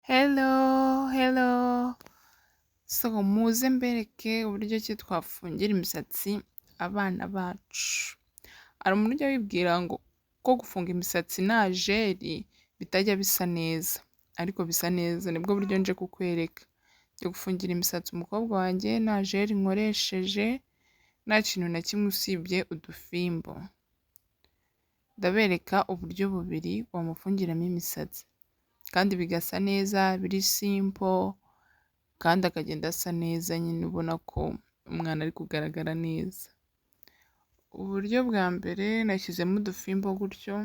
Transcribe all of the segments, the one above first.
Hello, hello. So muze mbereke uburyo ki twafungira imisatsi abana bacu. Hari umuntu ujya wibwira ngo ko gufunga imisatsi nta jeri bitajya bisa neza, ariko bisa neza, nibwo buryo nje kukwereka. Ngiye gufungira imisatsi umukobwa wanjye nta jeri nkoresheje, nta kintu na kimwe usibye udufimbo. Ndabereka uburyo bubiri wamufungiramo imisatsi kandi bigasa neza, biri simple kandi akagenda asa neza, nyine ubona ko umwana ari kugaragara neza. Uburyo bwa mbere nashyizemo udufimbo gutyo,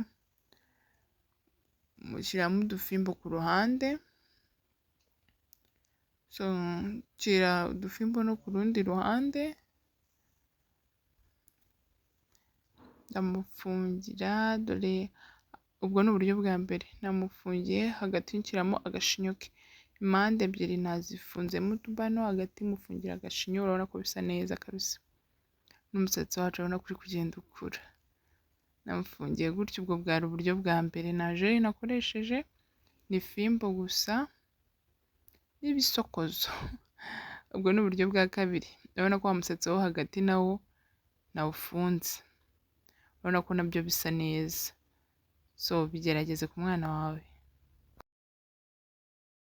mushyiramo udufimbo ku ruhande, so nshyira udufimbo no ku rundi ruhande, ndamufungira, dore ubwo ni uburyo bwa mbere. Namufungiye hagati nshyiramo agashinyo ke, impande ebyiri nazifunzemo utubano, hagati mufungira agashinyo, urabona ko bisa neza kabisa. N'umusatsi wacu urabona ko uri kugenda ukura. Namufungiye gutyo, ubwo bwari uburyo bwa mbere, nta jeri nakoresheje, ni fimbo gusa n'ibisokozo. Ubwo ni uburyo bwa kabiri. Urabona ko wa musatsi wo hagati nawo nawufunze, urabona ko nabyo bisa neza. So bigerageze ku mwana wawe.